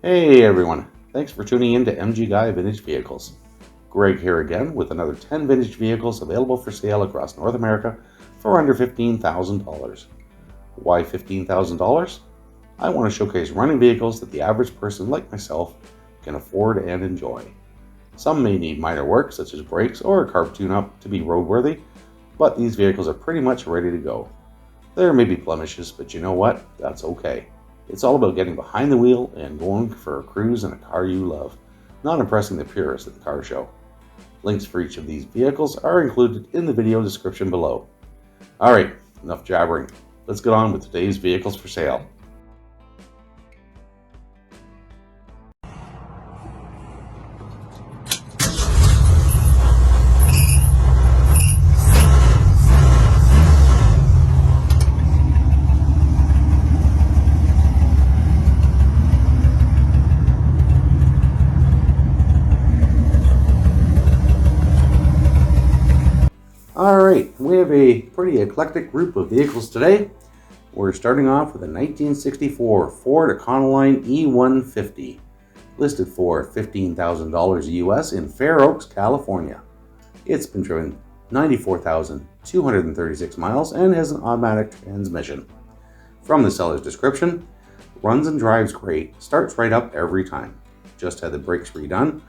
Hey everyone, thanks for tuning in to MG Guy Vintage Vehicles. Greg here again with another 10 vintage vehicles available for sale across North America for under $15,000. Why $15,000? I want to showcase running vehicles that the average person like myself can afford and enjoy. Some may need minor work such as brakes or a carb tune-up to be roadworthy, but these vehicles are pretty much ready to go. There may be blemishes, but you know what? That's okay. It's all about getting behind the wheel and going for a cruise in a car you love, not impressing the purists at the car show. Links for each of these vehicles are included in the video description below. Alright, enough jabbering. Let's get on with today's vehicles for sale. Alright, we have a pretty eclectic group of vehicles today. We're starting off with a 1964 Ford Econoline E150, listed for $15,000 US in Fair Oaks, California. It's been driven 94,236 miles and has an automatic transmission. From the seller's description, runs and drives great, starts right up every time. Just had the brakes redone.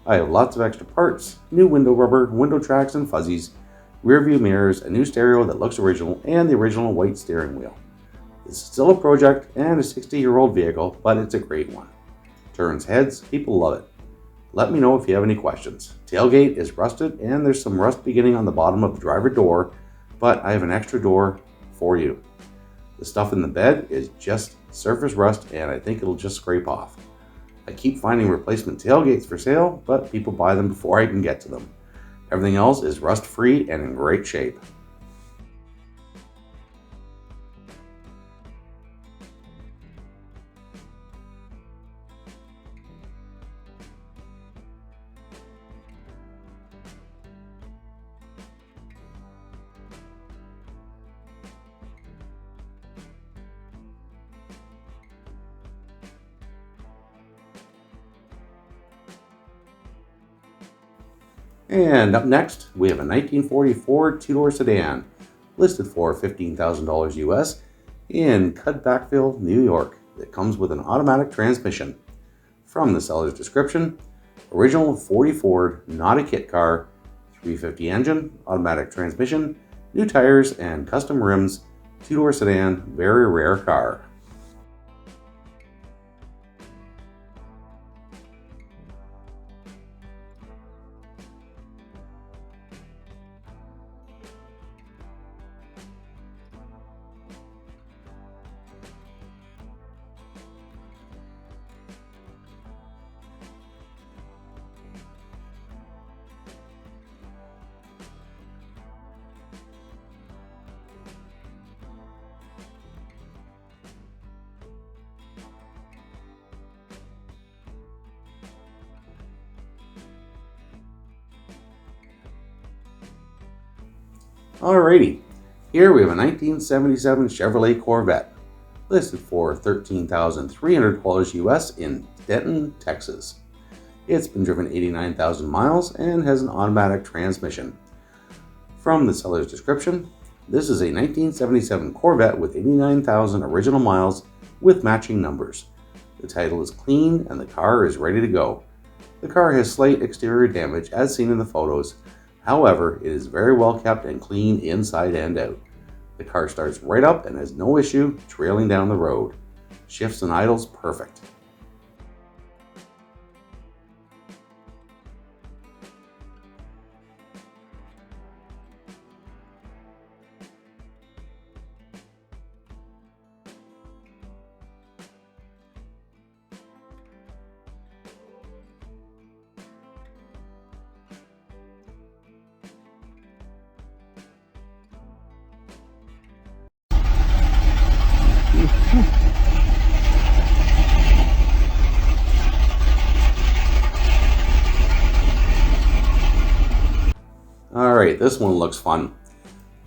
I have lots of extra parts, new window rubber, window tracks and fuzzies, rear view mirrors, a new stereo that looks original, and the original white steering wheel. It's still a project and a 60-year-old vehicle, but it's a great one. Turns heads, people love it. Let me know if you have any questions. Tailgate is rusted and there's some rust beginning on the bottom of the driver door, but I have an extra door for you. The stuff in the bed is just surface rust and I think it'll just scrape off. I keep finding replacement tailgates for sale, but people buy them before I can get to them. Everything else is rust-free and in great shape. And up next, we have a 1944 two-door sedan, listed for $15,000 US in Cudbackville, New York. It comes with an automatic transmission. From the seller's description, original 40 Ford, not a kit car, 350 engine, automatic transmission, new tires and custom rims, two-door sedan, very rare car. Alrighty, here we have a 1977 Chevrolet Corvette, listed for $13,300 US in Denton, Texas. It's been driven 89,000 miles and has an automatic transmission. From the seller's description, this is a 1977 Corvette with 89,000 original miles with matching numbers. The title is clean and the car is ready to go. The car has slight exterior damage as seen in the photos. However, it is very well kept and clean inside and out. The car starts right up and has no issue trailing down the road. Shifts and idles perfect. Alright, this one looks fun.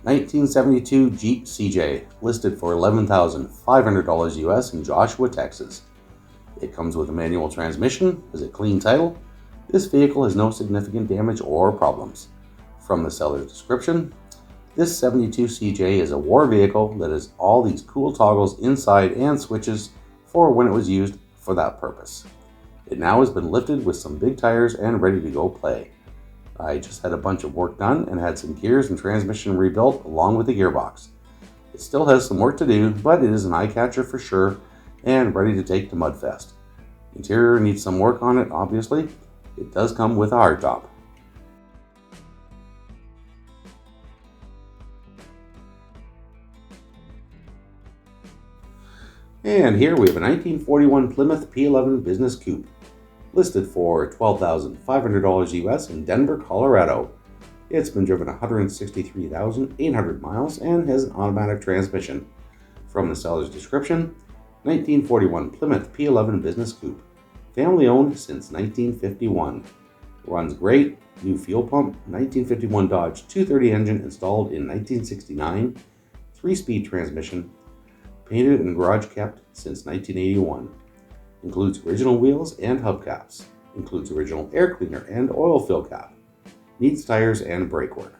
1972 Jeep CJ, listed for $11,500 US in Joshua, Texas. It comes with a manual transmission, has a clean title. This vehicle has no significant damage or problems. From the seller's description, this 72 CJ is a war vehicle that has all these cool toggles inside and switches for when it was used for that purpose. It now has been lifted with some big tires and ready to go play. I just had a bunch of work done and had some gears and transmission rebuilt along with the gearbox. It still has some work to do, but it is an eye catcher for sure and ready to take to Mudfest. Interior needs some work on it, obviously. It does come with a hardtop. And here we have a 1941 Plymouth P11 Business Coupe, listed for $12,500 US in Denver, Colorado. It's been driven 163,800 miles and has an automatic transmission. From the seller's description, 1941 Plymouth P11 Business Coupe, family owned since 1951. Runs great, new fuel pump, 1951 Dodge 230 engine installed in 1969, 3-speed transmission, painted and garage kept since 1981. Includes original wheels and hubcaps. Includes original air cleaner and oil fill cap. Needs tires and brake work.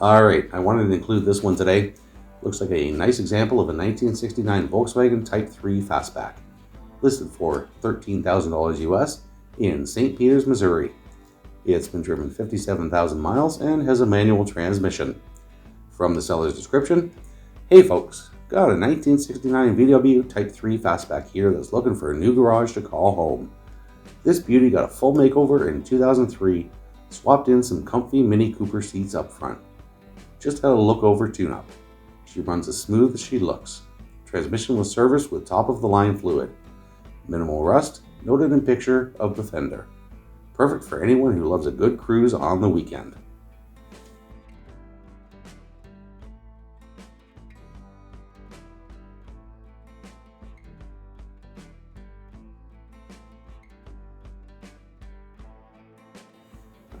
Alright, I wanted to include this one today. Looks like a nice example of a 1969 Volkswagen Type 3 Fastback. Listed for $13,000 US in St. Peters, Missouri. It's been driven 57,000 miles and has a manual transmission. From the seller's description, hey folks, got a 1969 VW Type 3 Fastback here that's looking for a new garage to call home. This beauty got a full makeover in 2003, swapped in some comfy Mini Cooper seats up front. Just had a look over tune-up. She runs as smooth as she looks. Transmission was serviced with top-of-the-line fluid. Minimal rust, noted in picture of the fender. Perfect for anyone who loves a good cruise on the weekend.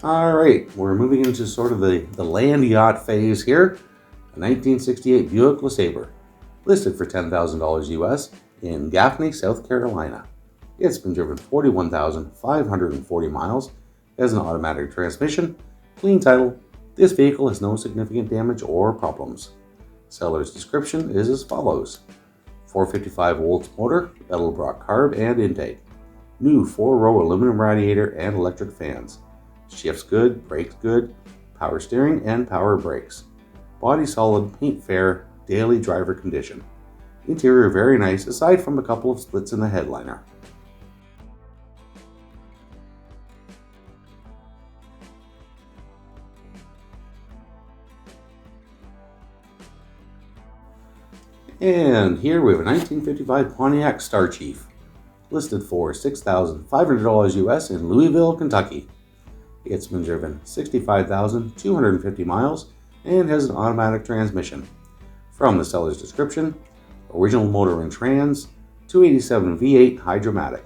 Alright, we're moving into sort of the land yacht phase here. A 1968 Buick Lasaber, listed for $10,000 US in Gaffney, South Carolina. It's been driven 41,540 miles, has an automatic transmission, clean title. This vehicle has no significant damage or problems. Seller's description is as follows. 455 volts motor, Edelbrock carb and intake. New 4-row aluminum radiator and electric fans. Shifts good, brakes good, power steering and power brakes. Body solid, paint fair, daily driver condition. Interior very nice aside from a couple of splits in the headliner. And here we have a 1955 Pontiac Star Chief, listed for $6,500 US in Louisville, Kentucky. It's been driven 65,250 miles and has an automatic transmission. From the seller's description, original motor and trans, 287 V8 Hydromatic,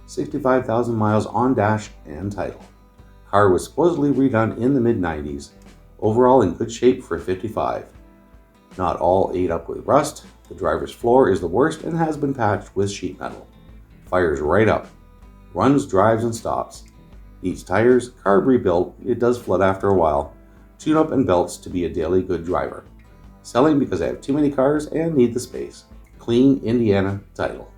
65,000 miles on dash and title. Car was supposedly redone in the mid-90s, overall in good shape for a 55. Not all ate up with rust, the driver's floor is the worst and has been patched with sheet metal. Fires right up, runs, drives and stops. Needs tires, carb rebuilt, it does flood after a while, tune-up and belts to be a daily good driver. Selling because I have too many cars and need the space. Clean Indiana title.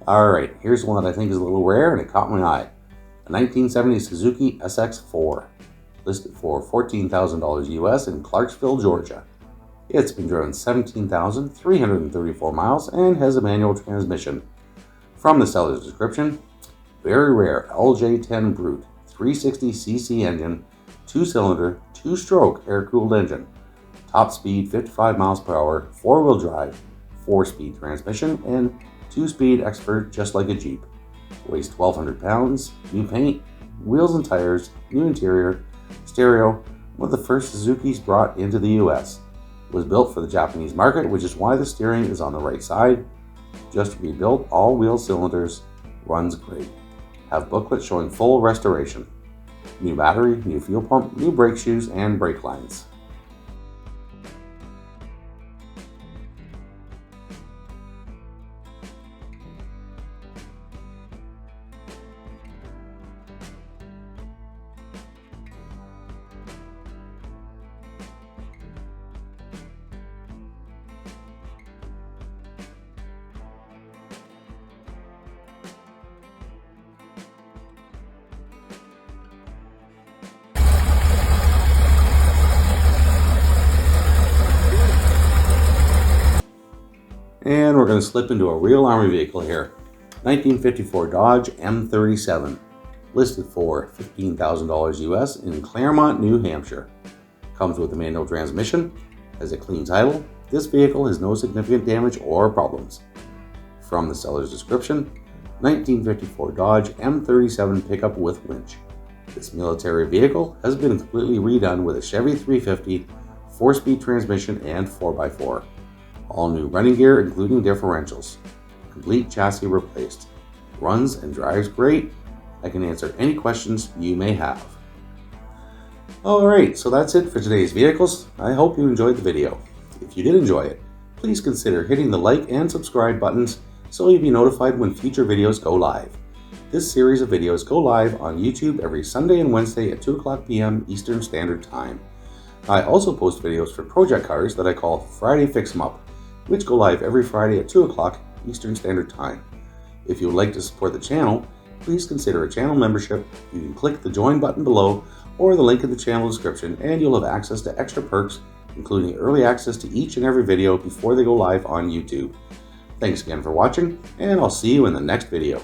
Alright, here's one that I think is a little rare and it caught my eye. a 1970 Suzuki SX4, listed for $14,000 US in Clarksville, Georgia. It's been driven 17,334 miles and has a manual transmission. From the seller's description, very rare LJ10 Brute 360cc engine, 2-cylinder, 2-stroke air-cooled engine, top speed 55 miles per hour, 4-wheel drive, 4-speed transmission, and 2-speed expert just like a Jeep. Weighs 1,200 pounds, new paint, wheels and tires, new interior, stereo, one of the first Suzukis brought into the US. Was built for the Japanese market, which is why the steering is on the right side. Just rebuilt all wheel cylinders, runs great. Have booklet showing full restoration. New battery, new fuel pump, new brake shoes, and brake lines. And we're going to slip into a real Army vehicle here. 1954 Dodge M37, listed for $15,000 US in Claremont, New Hampshire. Comes with a manual transmission, has a clean title. This vehicle has no significant damage or problems. From the seller's description, 1954 Dodge M37 pickup with winch. This military vehicle has been completely redone with a Chevy 350, 4-speed transmission, and 4x4. All new running gear, including differentials. Complete chassis replaced. Runs and drives great. I can answer any questions you may have. Alright, so that's it for today's vehicles. I hope you enjoyed the video. If you did enjoy it, please consider hitting the like and subscribe buttons so you'll be notified when future videos go live. This series of videos go live on YouTube every Sunday and Wednesday at 2:00 p.m. Eastern Standard Time. I also post videos for project cars that I call Friday Fix 'em Up, which go live every Friday at 2:00 Eastern Standard Time. If you would like to support the channel, please consider a channel membership. You can click the join button below or the link in the channel description, and you'll have access to extra perks, including early access to each and every video before they go live on YouTube. Thanks again for watching, and I'll see you in the next video.